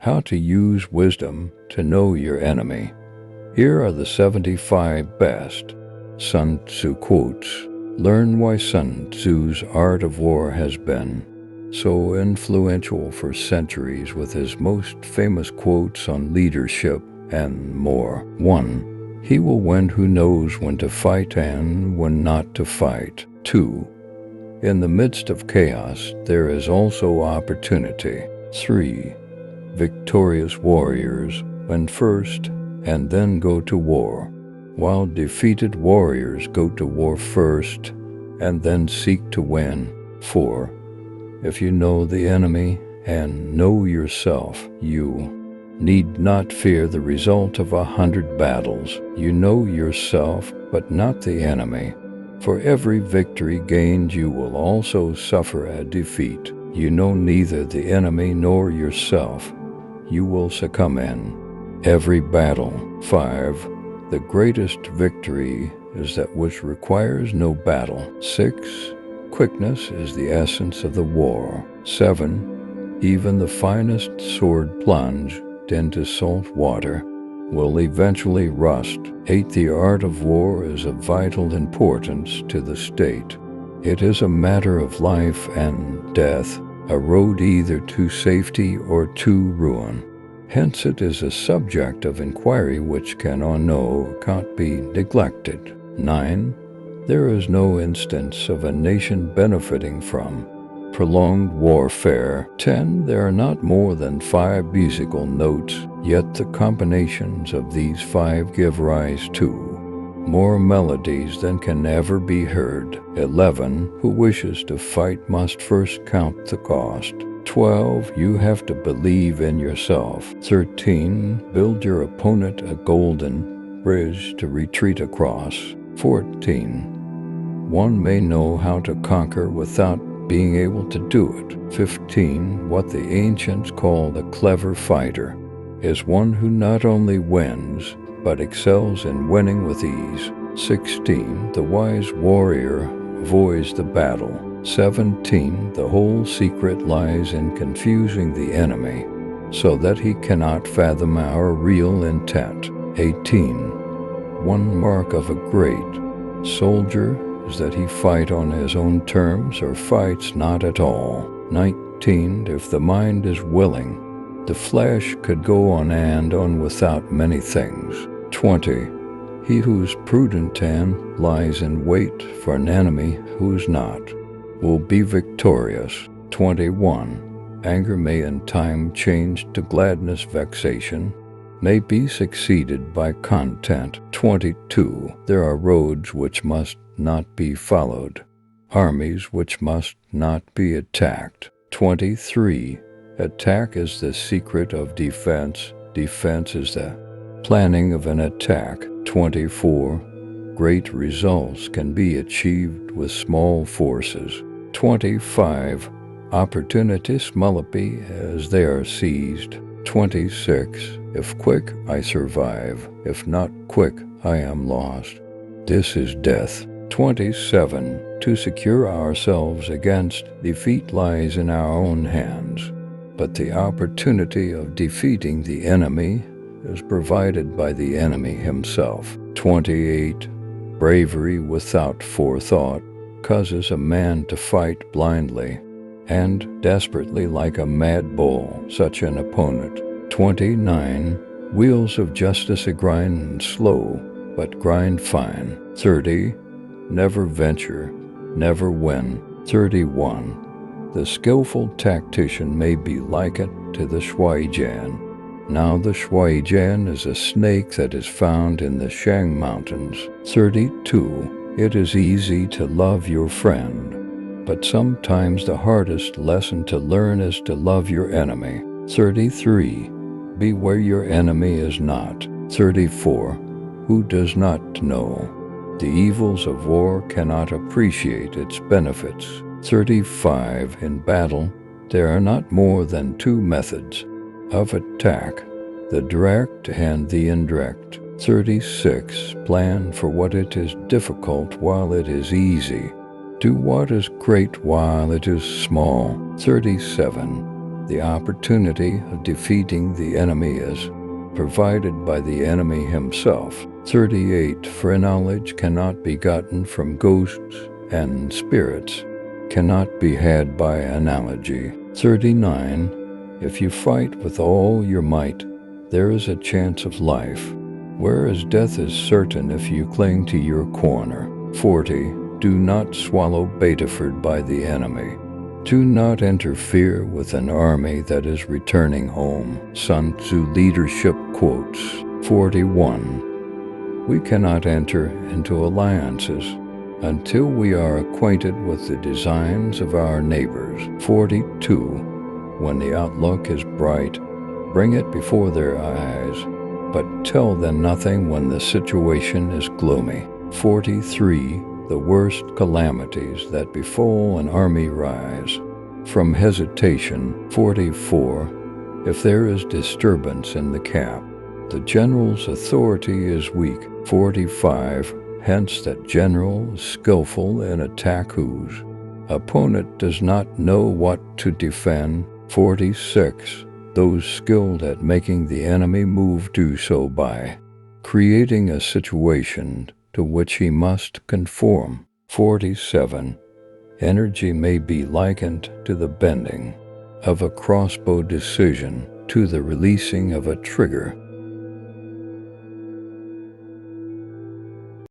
How to use wisdom to know your enemy. Here are the 75 best Sun Tzu quotes. Learn why Sun Tzu's art of war has been so influential for centuries with his most famous quotes on leadership and more. 1. He will win who knows when to fight and when not to fight. 2. In the midst of chaos, there is also opportunity. 3. Victorious warriors win first and then go to war, while defeated warriors go to war first and then seek to win. 4. If you know the enemy and know yourself, you need not fear the result of 100 battles. You know yourself, but not the enemy. For every victory gained, you will also suffer a defeat. You know neither the enemy nor yourself. You will succumb in every battle. 5. The greatest victory is that which requires no battle. 6. Quickness is the essence of the war. 7. Even the finest sword plunged into salt water will eventually rust. 8. The art of war is of vital importance to the state. It is a matter of life and death, a road either to safety or to ruin. Hence it is a subject of inquiry which can on no account be neglected. 9. There is no instance of a nation benefiting from prolonged warfare. 10. There are not more than 5 musical notes, yet the combinations of these 5 give rise to more melodies than can ever be heard. 11. Who wishes to fight must first count the cost. 12. You have to believe in yourself. 13. Build your opponent a golden bridge to retreat across. 14. One may know how to conquer without being able to do it. 15. What the ancients called a clever fighter is one who not only wins, but excels in winning with ease. 16. The wise warrior avoids the battle. 17. The whole secret lies in confusing the enemy, so that he cannot fathom our real intent. 18. One mark of a great soldier is that he fight on his own terms or fights not at all. 19. If the mind is willing, the flesh could go on and on without many things. 20. He who's prudent and lies in wait for an enemy who's not will be victorious. 21. Anger may in time change to gladness. Vexation may be succeeded by content. 22. There are roads which must not be followed, armies which must not be attacked. 23. Attack is the secret of defense. Defense is the planning of an attack. 24. Great results can be achieved with small forces. 25. Opportunities multiply as they are seized. 26. If quick, I survive. If not quick, I am lost. This is death. 27. To secure ourselves against defeat lies in our own hands, but the opportunity of defeating the enemy is provided by the enemy himself. 28. Bravery without forethought causes a man to fight blindly and desperately like a mad bull, such an opponent. 29. Wheels of justice grind slow, but grind fine. 30. Never venture, never win. 31. The skillful tactician may be likened to the shuaijian. Now the shuaijian is a snake that is found in the Shang Mountains. 32. It is easy to love your friend, but sometimes the hardest lesson to learn is to love your enemy. 33. Be where your enemy is not. 34. Who does not know the evils of war cannot appreciate its benefits. 35. In battle, there are not more than 2 methods of attack, the direct and the indirect. 36. Plan for what it is difficult while it is easy. Do what is great while it is small. 37. The opportunity of defeating the enemy is provided by the enemy himself. 38. Foreknowledge cannot be gotten from ghosts, and spirits cannot be had by analogy. 39. If you fight with all your might, there is a chance of life, whereas death is certain if you cling to your corner. 40. Do not swallow Betaford by the enemy. Do not interfere with an army that is returning home. Sun Tzu Leadership Quotes. 41. We cannot enter into alliances until we are acquainted with the designs of our neighbors. 42. When the outlook is bright, bring it before their eyes, but tell them nothing when the situation is gloomy. 43. The worst calamities that befall an army rise from hesitation. 44. If there is disturbance in the camp, the general's authority is weak. 45. Hence that general is skillful in attack whose opponent does not know what to defend. 46. Those skilled at making the enemy move do so by creating a situation to which he must conform. 47. Energy may be likened to the bending of a crossbow decision to the releasing of a trigger.